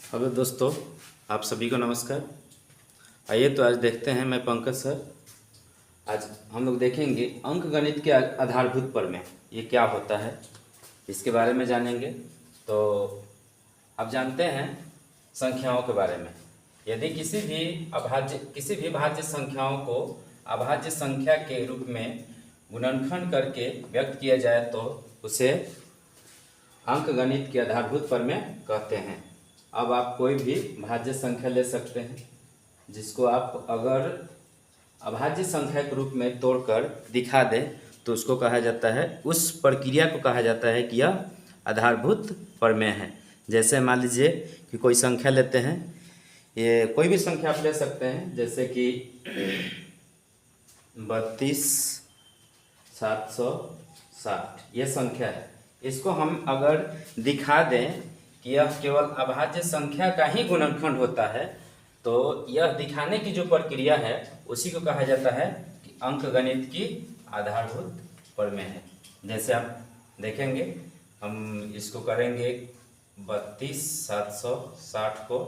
Hello दोस्तों, आप सभी को नमस्कार। आइए तो आज देखते हैं, मैं पंकज सर। आज हम लोग देखेंगे अंक गणित के आधारभूत प्रमेय ये क्या होता है, इसके बारे में जानेंगे। तो आप जानते हैं संख्याओं के बारे में। यदि किसी भी भाज्य संख्याओं को अभाज्य संख्या के रूप में गुणनखंड करके व्यक्त किया जाए तो उसे अंक गणित के आधारभूत प्रमेय कहते हैं। अब आप कोई भी भाज्य संख्या ले सकते हैं, जिसको आप अगर अभाज्य संख्या के रूप में तोड़कर दिखा दें तो उसको कहा जाता है, उस प्रक्रिया को कहा जाता है कि यह आधारभूत प्रमेय है। जैसे मान लीजिए कि कोई संख्या लेते हैं, ये कोई भी संख्या आप ले सकते हैं, जैसे कि 32,760 ये संख्या है। इसको हम अगर दिखा दें कि यह केवल अभाज्य संख्या का ही गुणनखंड होता है, तो यह दिखाने की जो प्रक्रिया है उसी को कहा जाता है कि अंक गणित की आधारभूत प्रमेय है। जैसे आप देखेंगे, हम इसको करेंगे 32,760 को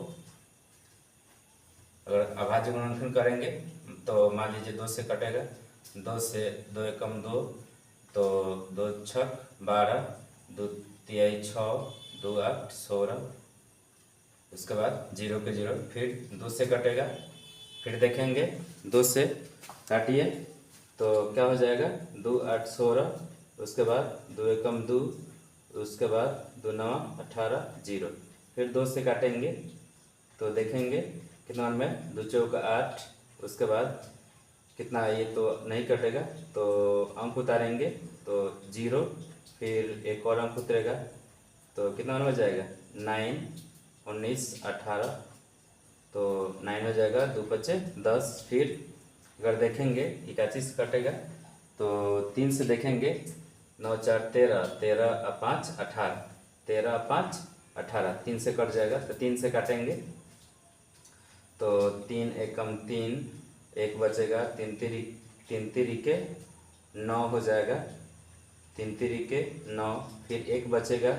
अगर अभाज्य गुणनखंड करेंगे तो मान लीजिए 2 से कटेगा, 2 से 2 एकम 2, तो 2 छक 12, 2 तिहाई 6, 2 8 16, उसके बाद 0 के 0, फिर 2 से कटेगा, फिर देखेंगे 2 से काटिए तो क्या हो जाएगा, 2 8 16, उसके बाद 2 एकम 2, उसके बाद 2 9 18 0, फिर 2 से काटेंगे तो देखेंगे कितना में 2 चौका 8, उसके बाद कितना, ये तो नहीं कटेगा तो अंक उतारेंगे तो 0, फिर एक और अंक उतरेगा तो कितना हो जाएगा 9 19 18, तो 9 हो जाएगा, 2 बचे 10। फिर अगर देखेंगे 81 से कटेगा तो 3 से देखेंगे, 9 4 13, 13 5 18, 13 5 18, 3 से कट जाएगा तो 3 से काटेंगे तो 3 एकम 3, 1 बचेगा, 3 तिरी के 9 हो जाएगा, 3 तिरी के 9, फिर 1 बचेगा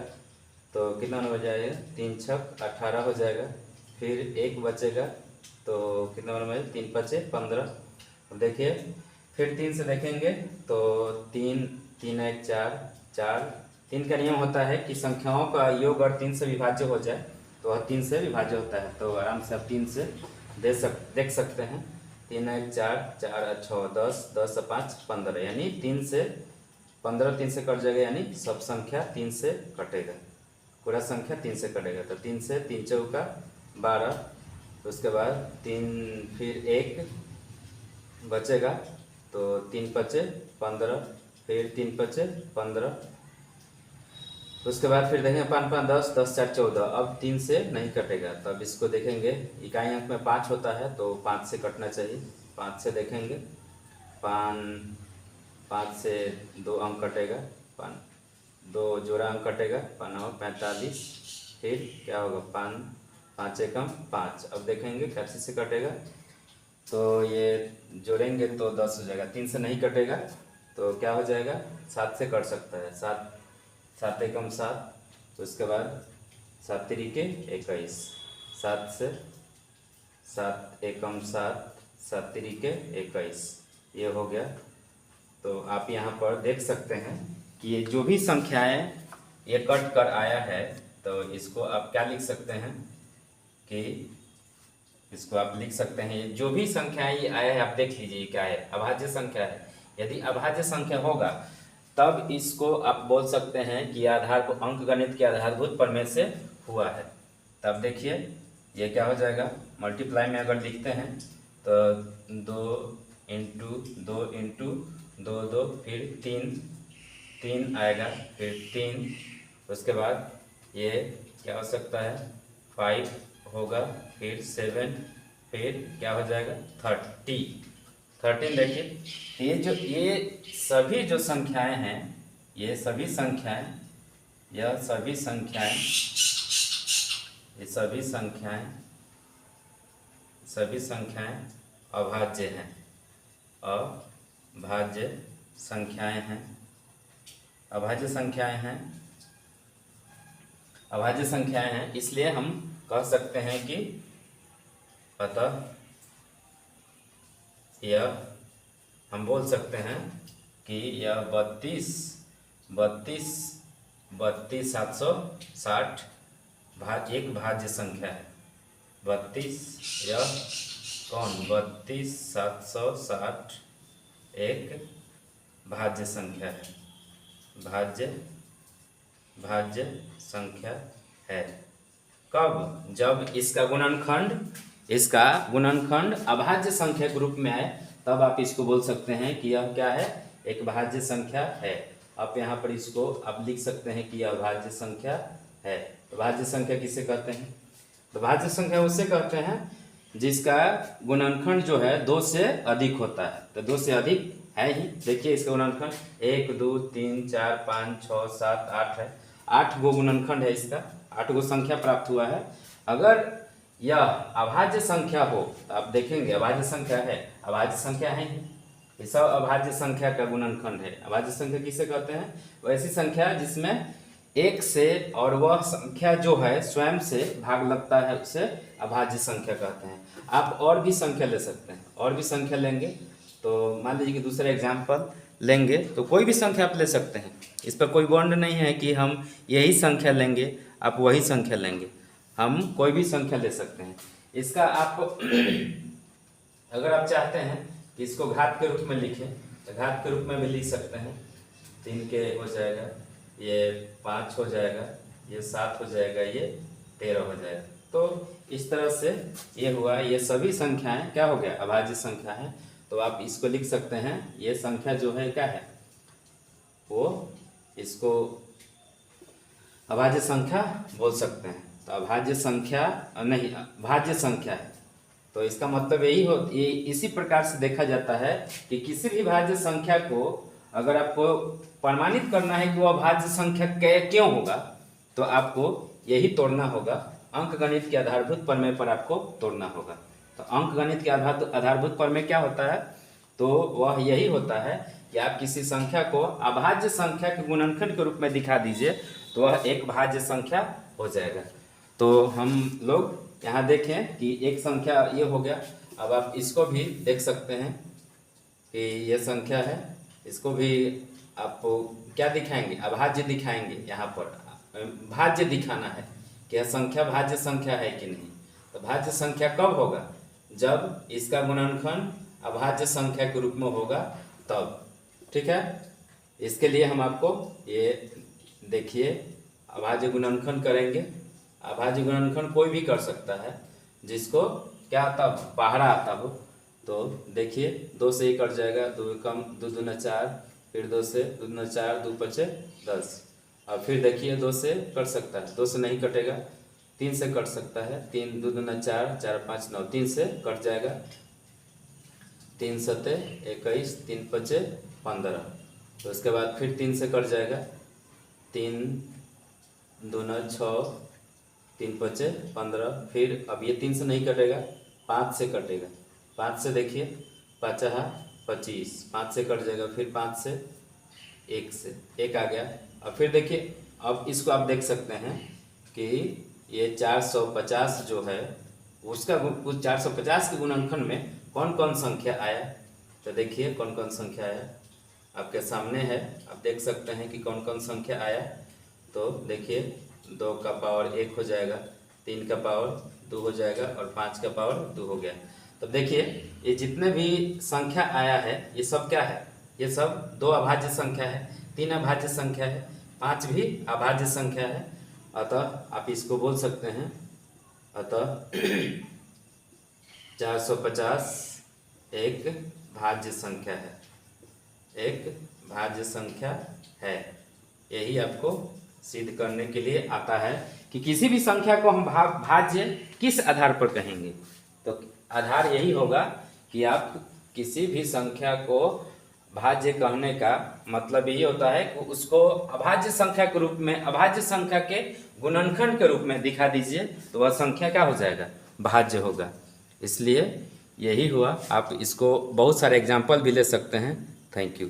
तो कितना हो जाएगा, 3 छक 18 हो जाएगा, फिर 1 बचेगा तो कितना में 3 बचे 15। अब देखिए फिर 3 से देखेंगे तो 3 3 1 4 4, 3 का नियम होता है कि संख्याओं का योग और 3 से विभाज्य हो जाए तो वह 3 से विभाज्य होता है। तो आराम से आप 3 से देख सकते हैं, 3 1 4 4 6 10, 10 5 15, यानी 3 से 15 3 से कट जाएगा, यानी सब संख्या 3 से कटेगा, पूरा संख्या 3 से कटेगा। तो 3 से 3 चौका 12, उसके बाद 3 फिर 1 बचेगा तो 3 बचे 15, फिर 3 बचे 15, उसके बाद फिर देखेंगे 5 5 10, 10 4 14, अब 3 से नहीं कटेगा। तब इसको देखेंगे, इकाई अंक में 5 होता है तो 5 से कटना चाहिए, 5 से देखेंगे, 5 से 2 अंक कटेगा, 2 जोड़ा अंक कटेगा, 5 45, फिर क्या होगा 5 5 एकम 5। अब देखेंगे 81 से कटेगा तो ये जोड़ेंगे तो 10 हो जाएगा, 3 से नहीं कटेगा तो क्या हो जाएगा, 7 से कट सकता है, 7 7 एकम 7, उसके बाद 7 तिरिके 21, 7 से 7 एकम 7, 7 तिरिके 21, ये हो गया। तो आप यहाँ पर देख सकते हैं कि ये जो भी संख्याएं ये कट कर आया है तो इसको आप क्या लिख सकते हैं कि इसको आप लिख सकते हैं, ये जो भी संख्याएं ये आया है आप देख लीजिए क्या है, अभाज्य संख्या है। यदि अभाज्य संख्या होगा तब इसको आप बोल सकते हैं कि आधार को अंक गणित के आधारभूत प्रमेय से हुआ है। तब देखिए ये क्या हो जाएगा, मल्टीप्लाई में अगर लिखते हैं तो 2 इंटू 2 इंटू 2 2, फिर 3 3 आएगा, फिर 3, उसके बाद ये क्या हो सकता है 5 होगा, फिर 7, फिर क्या हो जाएगा 13। देखिए ये सभी जो संख्याएं हैं, ये सभी संख्याएं अभाज्य हैं, अभाज्य संख्याएं हैं, अभाज्य संख्याएं हैं, इसलिए हम कह सकते हैं कि अतः यह हम बोल सकते हैं कि यह 32,760 एक भाज्य संख्या है। 32,760 एक भाज्य संख्या है, भाज्य संख्या है। कब? जब इसका गुणनखंड अभाज्य संख्या के रूप में आए, तब आप इसको बोल सकते हैं कि यह क्या है, एक भाज्य संख्या है। आप यहाँ पर इसको आप लिख सकते हैं कि यह भाज्य संख्या है। तो भाज्य संख्या किसे कहते हैं? तो भाज्य संख्या उसे कहते हैं जिसका गुणनखंड जो है 2 से अधिक होता है। तो 2 से अधिक है ही, देखिए इसका गुणनखंड 1 2 3 4 5 6 7 8 है। 8 गो गुणनखंड है इसका, 8 गो संख्या प्राप्त हुआ है। अगर यह अभाज्य संख्या हो तो आप देखेंगे अभाज्य संख्या है, अभाज्य संख्या है ही, ये सब अभाज्य संख्या का गुणनखंड है। अभाज्य संख्या किसे कहते हैं? वैसी संख्या जिसमें 1 से और वह संख्या जो है स्वयं से भाग लगता है, उसे अभाज्य संख्या कहते हैं। आप और भी संख्या ले सकते हैं, और भी संख्या लेंगे तो मान लीजिए कि दूसरा एग्जाम्पल लेंगे तो कोई भी संख्या आप ले सकते हैं। इस पर कोई बॉन्ड नहीं है कि हम यही संख्या लेंगे, आप वही संख्या लेंगे, हम कोई भी संख्या ले सकते हैं। इसका आपको अगर आप चाहते हैं कि इसको घात के रूप में लिखें तो घात के रूप में भी लिख सकते हैं। 3 के हो जाएगा, ये 5 हो जाएगा, ये 7 हो जाएगा, ये 13 हो जाएगा। तो इस तरह से ये हुआ, ये सभी संख्याएं क्या हो गया, अभाज्य संख्या है। तो आप इसको लिख सकते हैं, ये संख्या जो है क्या है, वो इसको अभाज्य संख्या बोल सकते हैं। तो अभाज्य संख्या नहीं, भाज्य संख्या है। तो इसका मतलब ये इसी प्रकार से देखा जाता है कि किसी भी भाज्य संख्या को अगर आपको प्रमाणित करना है कि वह भाज्य संख्या क्यों होगा, तो आपको यही तोड़ना होगा, अंकगणित के आधारभूत प्रमेय पर आपको तोड़ना होगा। तो अंकगणित के आधारभूत प्रमेय क्या होता है? तो वह यही होता है कि आप किसी संख्या को अभाज्य संख्या के गुणनखंड के रूप में दिखा दीजिए तो वह एक भाज्य संख्या हो जाएगा। तो हम लोग यहाँ देखें कि एक संख्या ये हो गया। अब आप इसको भी देख सकते हैं कि ये संख्या है, इसको भी आप क्या दिखाएंगे, अभाज्य दिखाएंगे। यहाँ पर भाज्य दिखाना है कि यह संख्या भाज्य संख्या है कि नहीं। तो भाज्य संख्या कब होगा? जब इसका गुणनखंड अभाज्य संख्या के रूप में होगा तब। ठीक है, इसके लिए हम आपको ये देखिए अभाज्य गुणनखंड करेंगे। अभाज्य गुणनखंड कोई भी कर सकता है जिसको क्या आता, पहाड़ा आता हो। तो देखिए 2 से 1 कट जाएगा, 2 कम 2 दूना 4, फिर 2 से 2 दूना 4, 2 पचे 10। और फिर देखिए 2 से कट सकता है, 2 से नहीं कटेगा, 3 से कट सकता है, 3 2 दूना 4, 4 5 9, 3 से कट जाएगा, 3 सते 21, 3 पचे 15। तो उसके बाद फिर 3 से कट जाएगा, 3 दूना 6, 3 पचे 15। फिर अब ये 3 से नहीं कटेगा, 5 से कटेगा, 5 से देखिए 5 25, 5 से कट जाएगा, फिर 5 से 1 आ गया। अब फिर देखिए, अब इसको आप देख सकते हैं कि ये 450 जो है उसका 450 के गुणनखंड में कौन कौन संख्या आया। तो देखिए कौन कौन संख्या आया, आपके सामने है, आप देख सकते हैं कि कौन कौन संख्या आया। तो देखिए 2 का पावर 1 हो जाएगा, 3 का पावर 2 हो जाएगा और 5 का पावर 2 हो गया। तो देखिए ये जितने भी संख्या आया है ये सब क्या है, ये सब 2 अभाज्य संख्या है, 3 अभाज्य संख्या है, 5 भी अभाज्य संख्या है। अतः आप इसको बोल सकते हैं, अतः 450 एक भाज्य संख्या है, एक भाज्य संख्या है। यही आपको सिद्ध करने के लिए आता है कि किसी भी संख्या को हम भाज्य किस आधार पर कहेंगे। तो आधार यही होगा कि आप किसी भी संख्या को भाज्य कहने का मतलब यही होता है कि उसको अभाज्य संख्या के रूप में, अभाज्य संख्या के गुणनखंड के रूप में दिखा दीजिए तो वह संख्या क्या हो जाएगा, भाज्य होगा। इसलिए यही हुआ। आप इसको बहुत सारे एग्जाम्पल भी ले सकते हैं। Thank you.